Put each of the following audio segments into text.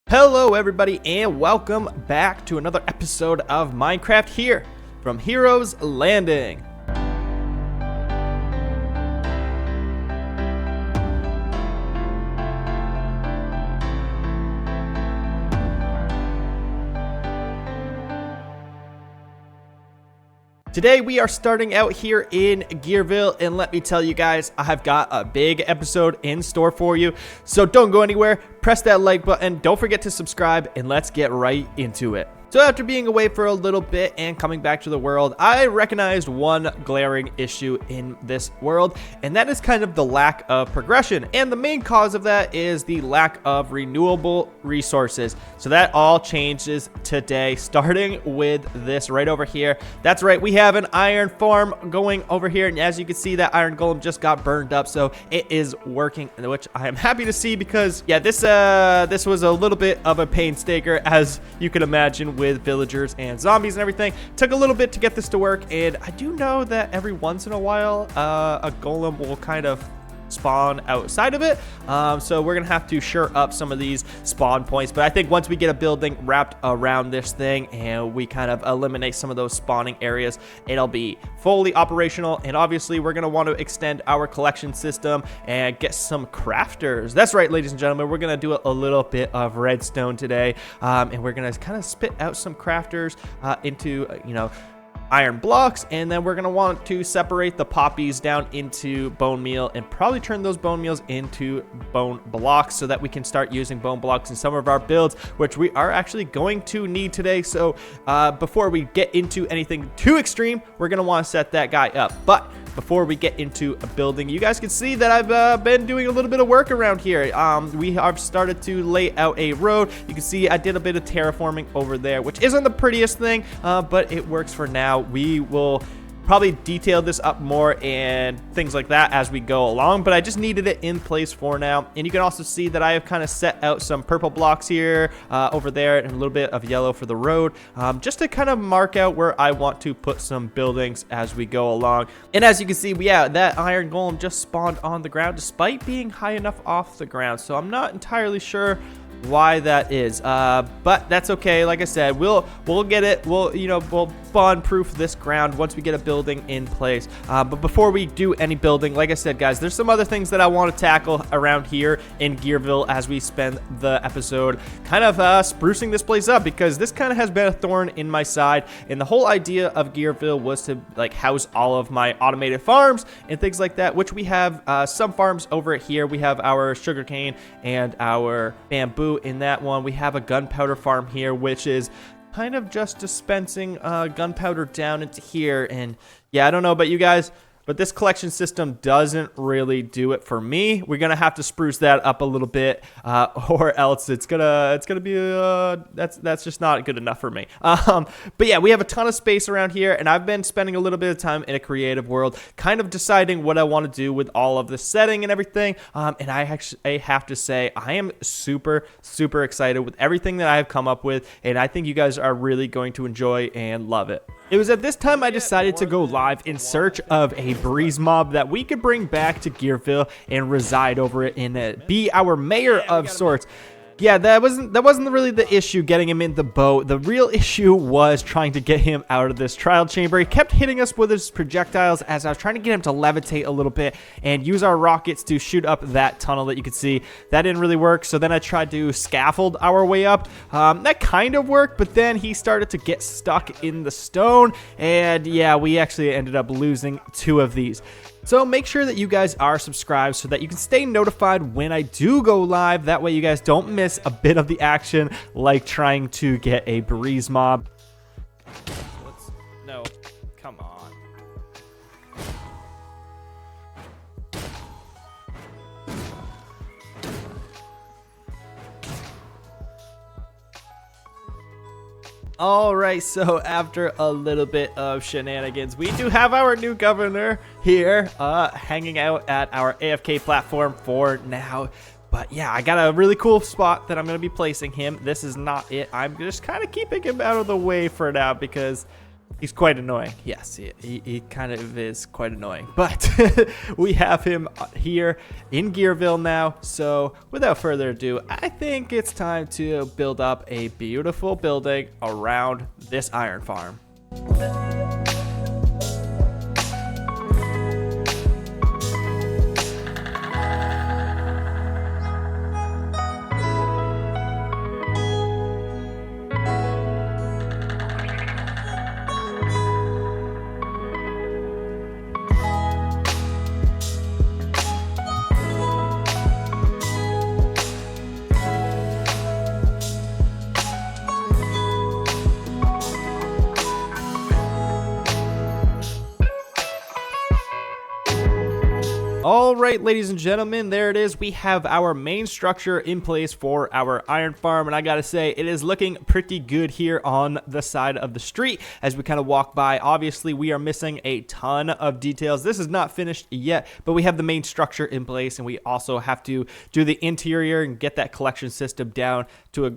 Hello everybody and welcome back to another episode of Minecraft here from Heroes Landing. Today we are starting out here in Gearville, and let me tell you guys, I have got a big episode in store for you, so don't go anywhere, press that like button, don't forget to subscribe, and let's get right into it. So after being away for a little bit and coming back to the world, I recognized one glaring issue in this world, and that is kind of the lack of progression. And the main cause of that is the lack of renewable resources. So that all changes today, starting with this right over here. That's right, we have an iron farm going over here, and as you can see, that iron golem just got burned up, so it is working, which I am happy to see because, yeah, this was a little bit of a painstaker, as you can imagine, with villagers and zombies and everything. Took a little bit to get this to work, and I do know that every once in a while a golem will kind of spawn outside of it, so we're gonna have to shore up some of these spawn points. But I think once we get a building wrapped around this thing and we kind of eliminate some of those spawning areas, it'll be fully operational. And obviously we're gonna want to extend our collection system and get some crafters. That's right, ladies and gentlemen, we're gonna do a little bit of redstone today, and we're gonna kind of spit out some crafters into iron blocks, and then we're going to want to separate the poppies down into bone meal and probably turn those bone meals into bone blocks so that we can start using bone blocks in some of our builds, which we are actually going to need today. So before we get into anything too extreme, we're going to want to set that guy up. But before we get into a building, you guys can see that I've been doing a little bit of work around here. We have started to lay out a road. You can see I did a bit of terraforming over there, which isn't the prettiest thing, but it works for now. We will probably detail this up more and things like that as we go along, but I just needed it in place for now. And you can also see that I have kind of set out some purple blocks here, over there, and a little bit of yellow for the road, just to kind of mark out where I want to put some buildings as we go along. And as you can see, yeah, that iron golem just spawned on the ground despite being high enough off the ground, so I'm not entirely sure why that is, but that's okay. Like I said, we'll get it. We'll spawn proof this ground once we get a building in place. But before we do any building, like I said, guys, there's some other things that I want to tackle around here in Gearville as we spend the episode kind of sprucing this place up, because this kind of has been a thorn in my side. And the whole idea of Gearville was to like house all of my automated farms and things like that, which we have some farms over here. We have our sugarcane and our bamboo. In that one, we have a gunpowder farm here, which is kind of just dispensing gunpowder down into here. And yeah, I don't know about you guys, but this collection system doesn't really do it for me. We're gonna have to spruce that up a little bit, or else it's gonna be that's just not good enough for me. But yeah, we have a ton of space around here, and I've been spending a little bit of time in a creative world, kind of deciding what I want to do with all of the setting and everything. And I have to say, I am super excited with everything that I have come up with, and I think you guys are really going to enjoy and love it. It was at this time I decided to go live in search of a breeze mob that we could bring back to Gearville and reside over it and be our mayor of sorts. Yeah, that wasn't really the issue, getting him in the boat. The real issue was trying to get him out of this trial chamber. He kept hitting us with his projectiles as I was trying to get him to levitate a little bit and use our rockets to shoot up that tunnel that you could see. That didn't really work, so then I tried to scaffold our way up. That kind of worked, but then he started to get stuck in the stone, and yeah, we actually ended up losing 2 of these. So make sure that you guys are subscribed so that you can stay notified when I do go live. That way you guys don't miss a bit of the action, like trying to get a breeze mob. No, come on. Alright, so after a little bit of shenanigans, we do have our new governor here, hanging out at our AFK platform for now. But yeah, I got a really cool spot that I'm going to be placing him. This is not it. I'm just kind of keeping him out of the way for now because He's quite annoying. Yes, he kind of is quite annoying. But we have him here in Gearville now. So without further ado, I think it's time to build up a beautiful building around this iron farm. All right, ladies and gentlemen, there it is. We have our main structure in place for our iron farm, and I gotta say, it is looking pretty good here on the side of the street as we kind of walk by. Obviously, we are missing a ton of details. This is not finished yet, but we have the main structure in place, and we also have to do the interior and get that collection system down to a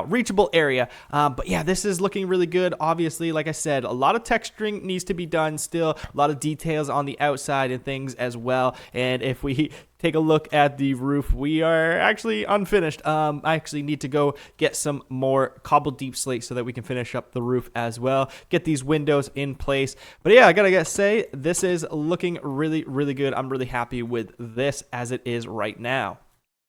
reachable area. But yeah, this is looking really good. Obviously, like I said, a lot of texturing needs to be done still, a lot of details on the outside and things as well. And if we take a look at the roof, we are actually unfinished. I actually need to go get some more cobbled deep slate so that we can finish up the roof as well, get these windows in place. But yeah, I gotta say, this is looking really, really good. I'm really happy with this as it is right now.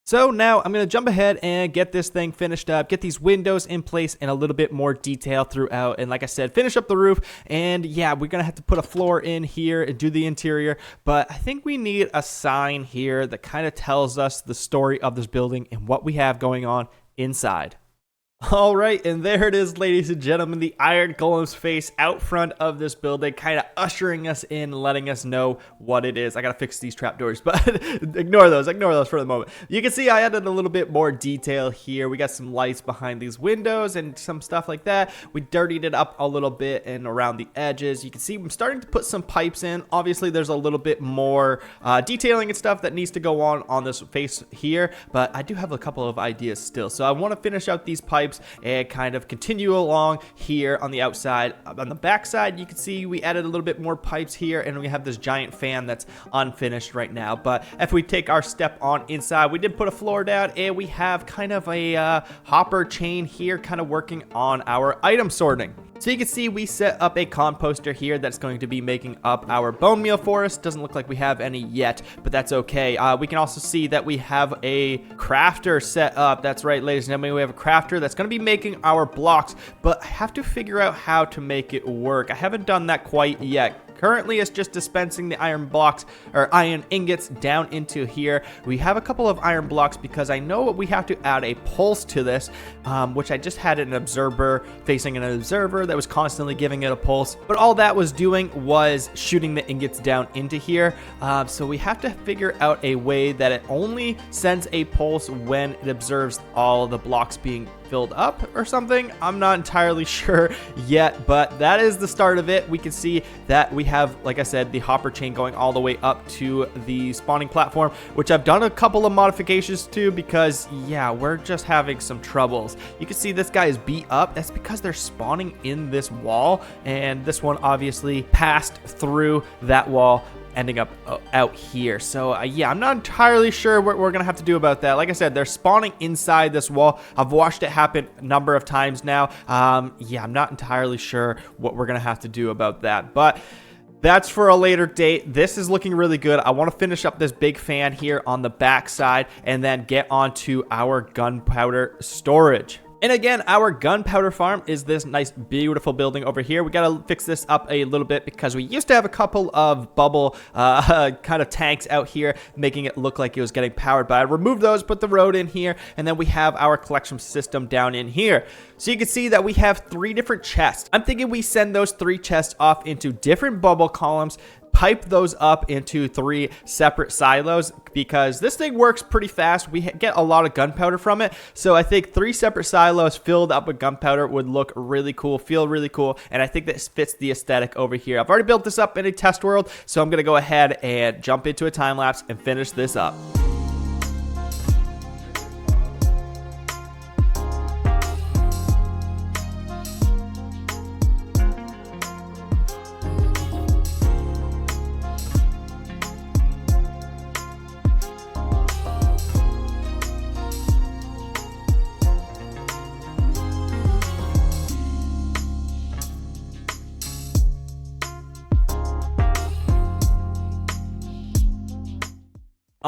So now I'm going to jump ahead and get this thing finished up, get these windows in place and a little bit more detail throughout. And like I said, finish up the roof. And yeah, we're going to have to put a floor in here and do the interior. But I think we need a sign here that kind of tells us the story of this building and what we have going on inside. All right, and there it is, ladies and gentlemen, the iron golem's face out front of this building, kind of ushering us in, letting us know what it is. I gotta fix these trapdoors, but ignore those for the moment. You can see I added a little bit more detail here. We got some lights behind these windows and some stuff like that. We dirtied it up a little bit and around the edges. You can see I'm starting to put some pipes in. Obviously, there's a little bit more detailing and stuff that needs to go on this face here, but I do have a couple of ideas still. So I want to finish out these pipes and kind of continue along here on the outside. On the back side, you can see we added a little bit more pipes here, and we have this giant fan that's unfinished right now. But if we take our step on inside, we did put a floor down, and we have kind of a hopper chain here kind of working on our item sorting. So you can see we set up a composter here that's going to be making up our bone meal for us. Doesn't look like we have any yet, but that's okay. We can also see that we have a crafter set up. That's right, ladies and gentlemen, we have a crafter that's going to be making our blocks, but I have to figure out how to make it work. I haven't done that quite yet. Currently, it's just dispensing the iron blocks or iron ingots down into here. We have a couple of iron blocks because I know we have to add a pulse to this, which I just had an observer facing an observer that was constantly giving it a pulse. But all that was doing was shooting the ingots down into here. So we have to figure out a way that it only sends a pulse when it observes all the blocks being filled up or something. I'm not entirely sure yet, but that is the start of it. We can see that we have, like I said, the hopper chain going all the way up to the spawning platform, which I've done a couple of modifications to because, yeah, we're just having some troubles. You can see this guy is beat up. That's because they're spawning in this wall, and this one obviously passed through that wall, ending up out here. So yeah, I'm not entirely sure what we're gonna have to do about that. Like I said, they're spawning inside this wall. I've watched it happen a number of times now. Yeah, I'm not entirely sure what we're gonna have to do about that, but that's for a later date. This is looking really good. I want to finish up this big fan here on the back side and then get onto our gunpowder storage. And again, our gunpowder farm is this nice, beautiful building over here. We got to fix this up a little bit because we used to have a couple of bubble kind of tanks out here, making it look like it was getting powered. But I removed those, put the road in here, and then we have our collection system down in here. So you can see that we have 3 different chests. I'm thinking we send those 3 chests off into different bubble columns, pipe those up into 3 separate silos because this thing works pretty fast. We get a lot of gunpowder from it. So I think 3 separate silos filled up with gunpowder would look really cool, feel really cool. And I think this fits the aesthetic over here. I've already built this up in a test world, so I'm going to go ahead and jump into a time lapse and finish this up.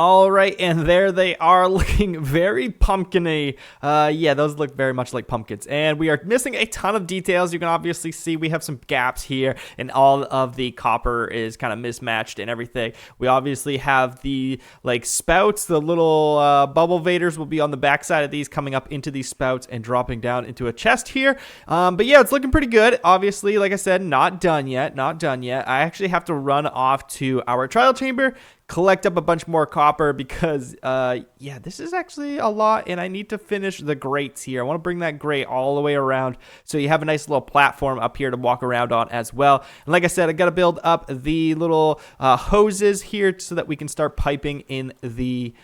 All right, and there they are, looking very pumpkin-y. Yeah, those look very much like pumpkins. And we are missing a ton of details. You can obviously see we have some gaps here, and all of the copper is kind of mismatched and everything. We obviously have the like spouts. The little bubble vaders will be on the backside of these, coming up into these spouts and dropping down into a chest here. But yeah, it's looking pretty good. Obviously, like I said, not done yet. Not done yet. I actually have to run off to our trial chamber, collect up a bunch more copper because yeah, this is actually a lot, and I need to finish the grates here. I want to bring that grate all the way around so you have a nice little platform up here to walk around on as well. And like I said, I got to build up the little hoses here so that we can start piping in the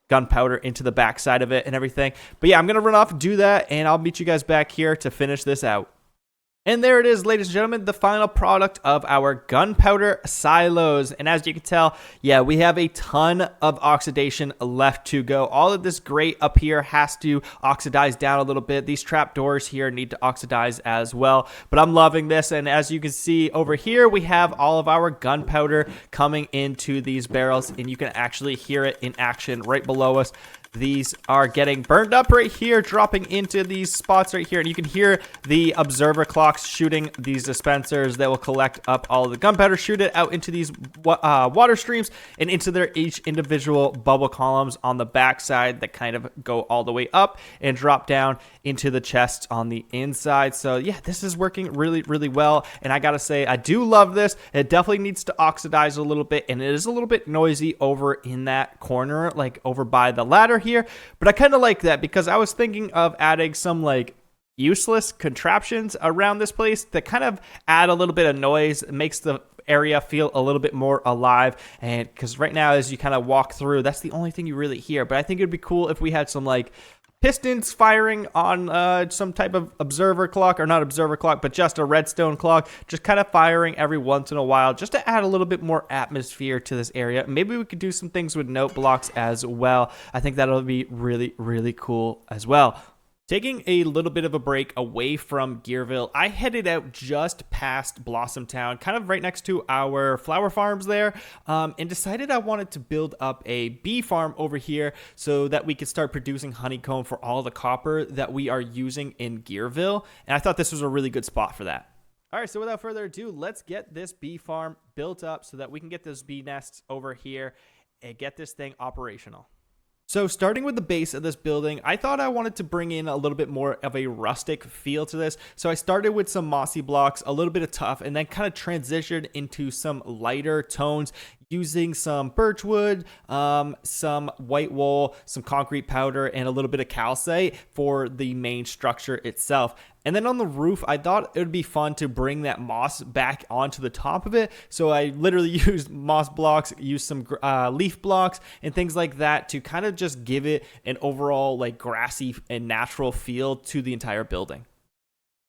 gunpowder into the backside of it and everything. But yeah, I'm gonna run off and do that, and I'll meet you guys back here to finish this out. And there it is, ladies and gentlemen, the final product of our gunpowder silos. And as you can tell, yeah, we have a ton of oxidation left to go. All of this grate up here has to oxidize down a little bit. These trap doors here need to oxidize as well. But I'm loving this. And as you can see over here, we have all of our gunpowder coming into these barrels. And you can actually hear it in action right below us. These are getting burned up right here, dropping into these spots right here. And you can hear the observer clocks shooting these dispensers that will collect up all of the gunpowder, shoot it out into these water streams and into their each individual bubble columns on the backside that kind of go all the way up and drop down into the chests on the inside. So yeah, this is working really, really well. And I gotta say, I do love this. It definitely needs to oxidize a little bit, and it is a little bit noisy over in that corner, like over by the ladder here, but I kind of like that because I was thinking of adding some like useless contraptions around this place that kind of add a little bit of noise. It makes the area feel a little bit more alive, and because right now as you kind of walk through, that's the only thing you really hear. But I think it'd be cool if we had some like pistons firing on some type of observer clock, or not observer clock, but just a redstone clock, just kind of firing every once in a while, just to add a little bit more atmosphere to this area. Maybe we could do some things with note blocks as well. I think that'll be really, really cool as well. Taking a little bit of a break away from Gearville, I headed out just past Blossom Town, kind of right next to our flower farms there, and decided I wanted to build up a bee farm over here so that we could start producing honeycomb for all the copper that we are using in Gearville, and I thought this was a really good spot for that. All right, so without further ado, let's get this bee farm built up so that we can get those bee nests over here and get this thing operational. So starting with the base of this building, I thought I wanted to bring in a little bit more of a rustic feel to this. So I started with some mossy blocks, a little bit of tough, and then kind of transitioned into some lighter tones using some birch wood, some white wool, some concrete powder, and a little bit of calcite for the main structure itself. And then on the roof, I thought it would be fun to bring that moss back onto the top of it. So I literally used moss blocks, used some leaf blocks and things like that to kind of just give it an overall like grassy and natural feel to the entire building.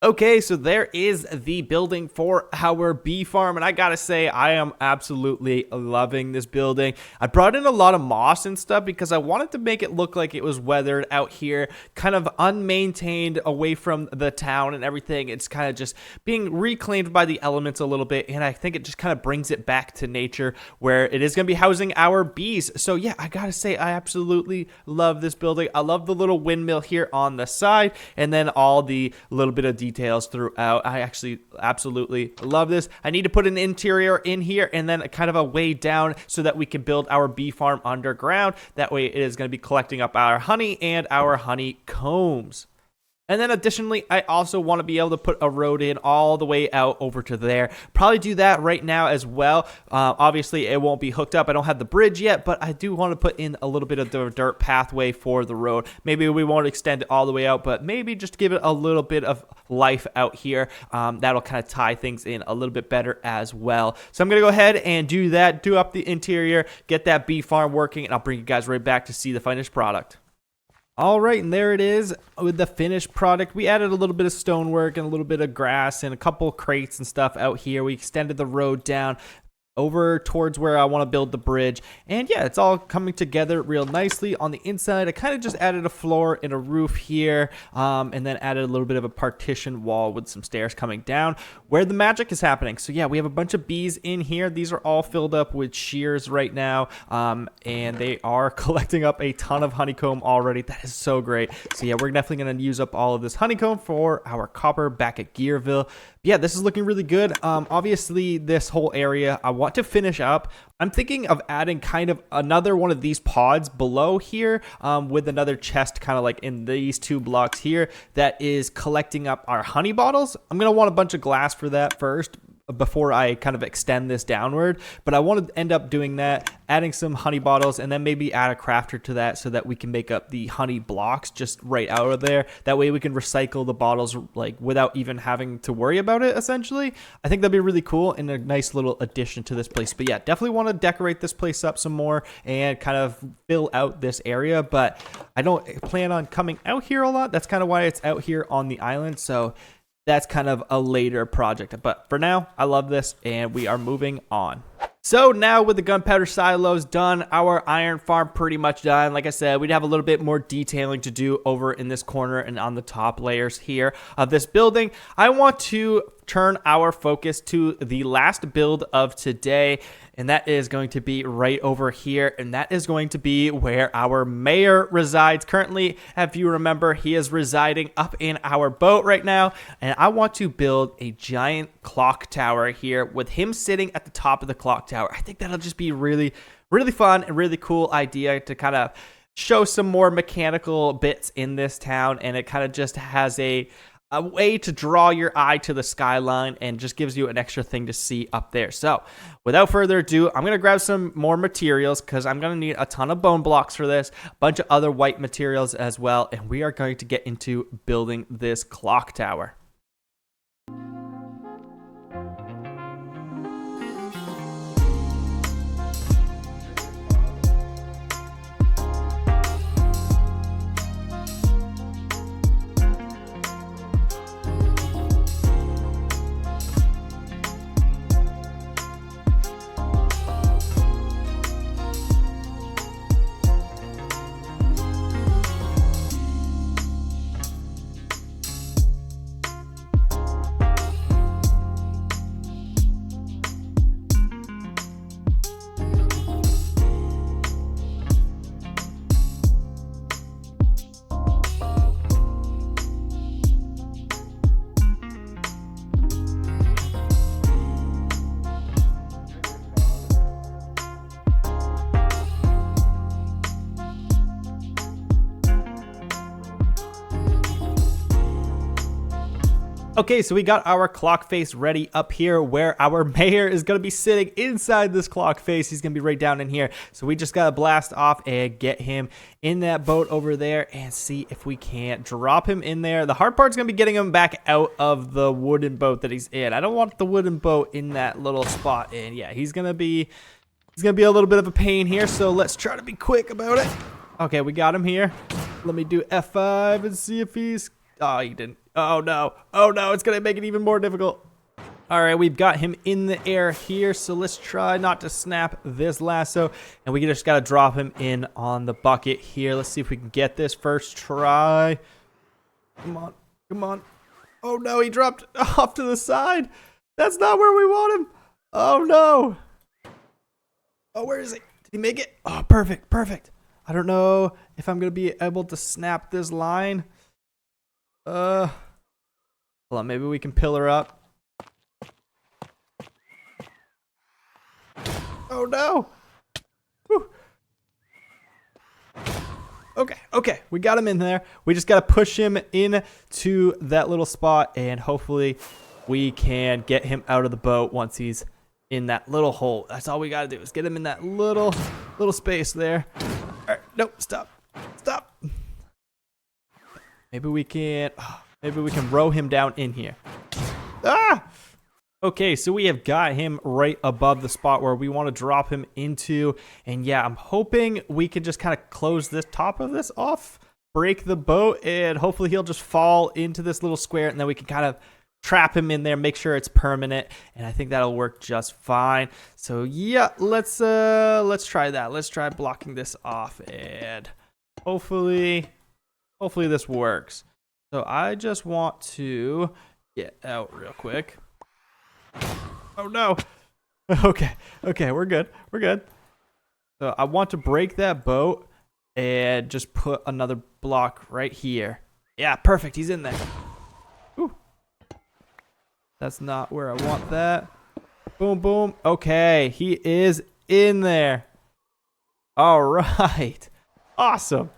Okay, so there is the building for our bee farm, and I gotta say, I am absolutely loving this building. I brought in a lot of moss and stuff because I wanted to make it look like it was weathered out here, kind of unmaintained away from the town and everything. It's kind of just being reclaimed by the elements a little bit, and I think it just kind of brings it back to nature where it is gonna be housing our bees. So yeah, I gotta say, I absolutely love this building. I love the little windmill here on the side, and then all the little bit of details throughout. I actually absolutely love this. I need to put an interior in here and then kind of a way down so that we can build our bee farm underground. That way it is going to be collecting up our honey and our honeycombs. And then additionally, I also want to be able to put a road in all the way out over to there. Probably do that right now as well. Obviously, it won't be hooked up. I don't have the bridge yet, but I do want to put in a little bit of the dirt pathway for the road. Maybe we won't extend it all the way out, but maybe just give it a little bit of life out here. That'll kind of tie things in a little bit better as well. So I'm going to go ahead and do that, do up the interior, get that bee farm working, and I'll bring you guys right back to see the finished product. All right, and there it is with the finished product. We added a little bit of stonework and a little bit of grass and a couple crates and stuff out here. We extended the road down, over towards where I want to build the bridge. And yeah, it's all coming together real nicely. On the inside, I kind of just added a floor and a roof here, and then added a little bit of a partition wall with some stairs coming down where the magic is happening. So yeah, we have a bunch of bees in here. These are all filled up with shears right now, and they are collecting up a ton of honeycomb already. That is so great. So yeah, we're definitely going to use up all of this honeycomb for our copper back at Gearville. Yeah, this is looking really good. Obviously, this whole area I want to finish up. I'm thinking of adding kind of another one of these pods below here, with another chest kind of like in these 2 blocks here that is collecting up our honey bottles. I'm going to want a bunch of glass for that first before I kind of extend this downward, but I want to end up doing that, adding some honey bottles, and then maybe add a crafter to that so that we can make up the honey blocks just right out of there. That way we can recycle the bottles like without even having to worry about it, essentially. I think that'd be really cool and a nice little addition to this place. But yeah, definitely want to decorate this place up some more and kind of fill out this area, but I don't plan on coming out here a lot. That's kind of why it's out here on the island. So that's kind of a later project, but for now, I love this, and we are moving on. So now with the gunpowder silos done, our iron farm pretty much done. Like I said, we'd have a little bit more detailing to do over in this corner and on the top layers here of this building. I want to turn our focus to the last build of today, and that is going to be right over here, and that is going to be where our mayor resides. Currently, if you remember, he is residing up in our boat right now, and I want to build a giant clock tower here with him sitting at the top of the clock tower. I think that'll just be really fun and really cool idea to kind of show some more mechanical bits in this town, and it kind of just has a way to draw your eye to the skyline and just gives you an extra thing to see up there. So without further ado, I'm going to grab some more materials because I'm going to need a ton of bone blocks for this, a bunch of other white materials as well, and we are going to get into building this clock tower. Okay, so we got our clock face ready up here where our mayor is going to be sitting inside this clock face. He's going to be right down in here. So we just got to blast off and get him in that boat over there and see if we can't drop him in there. The hard part's going to be getting him back out of the wooden boat that he's in. I don't want the wooden boat in that little spot. And yeah, he's going to be a little bit of a pain here. So let's try to be quick about it. Okay, we got him here. Let me do F5 and see if he's... Oh, he didn't. Oh, no. Oh, no. It's going to make it even more difficult. All right, we've got him in the air here, so let's try not to snap this lasso, and we just got to drop him in on the bucket here. Let's see if we can get this first try. Come on. Come on. Oh, no. He dropped off to the side. That's not where we want him. Oh, no. Oh, where is he? Did he make it? Oh, perfect. Perfect. I don't know if I'm going to be able to snap this line. Hold on, maybe we can pillar up. Oh no! Whew. Okay, we got him in there. We just gotta push him into that little spot, and hopefully we can get him out of the boat once he's in that little hole. That's all we gotta do is get him in that little space there. All right, nope, stop. Maybe we can row him down in here. Ah! Okay, so we have got him right above the spot where we want to drop him into. And yeah, I'm hoping we can just kind of close this top of this off, break the boat, and hopefully he'll just fall into this little square, and then we can kind of trap him in there, make sure it's permanent, and I think that'll work just fine. So yeah, let's try that. Let's try blocking this off, and hopefully this works. So I just want to get out real quick. Oh no. Okay, we're good. So I want to break that boat and just put another block right here. Yeah, perfect. He's in there. Ooh. That's not where I want that. Boom, boom. Okay, he is in there. All right. Awesome.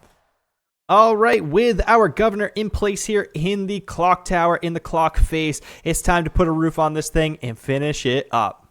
All right, with our governor in place here in the clock tower, in the clock face, it's time to put a roof on this thing and finish it up.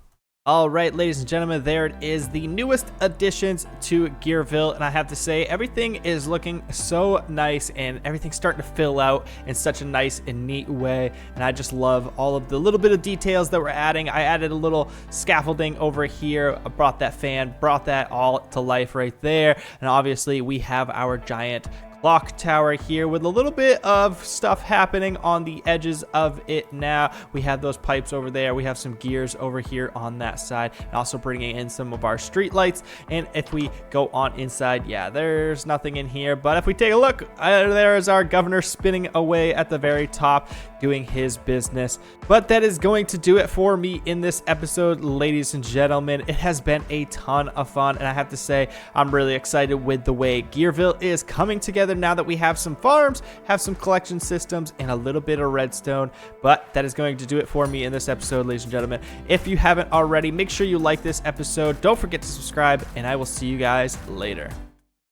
All right, ladies and gentlemen, there it is, the newest additions to Gearville, and I have to say, everything is looking so nice, and everything's starting to fill out in such a nice and neat way, and I just love all of the little bit of details that we're adding. I added a little scaffolding over here, I brought that fan, brought that all to life right there, and obviously we have our giant clock tower here with a little bit of stuff happening on the edges of it now. We have those pipes over there. We have some gears over here on that side, and also bringing in some of our street lights. And if we go on inside, yeah, there's nothing in here. But if we take a look, there is our governor spinning away at the very top, doing his business. But that is going to do it for me in this episode, ladies and gentlemen. It has been a ton of fun, and I have to say, I'm really excited with the way Gearville is coming together now that we have some farms, have some collection systems, and a little bit of redstone. But that is going to do it for me in this episode, ladies and gentlemen. If you haven't already, make sure you like this episode. Don't forget to subscribe, and I will see you guys later.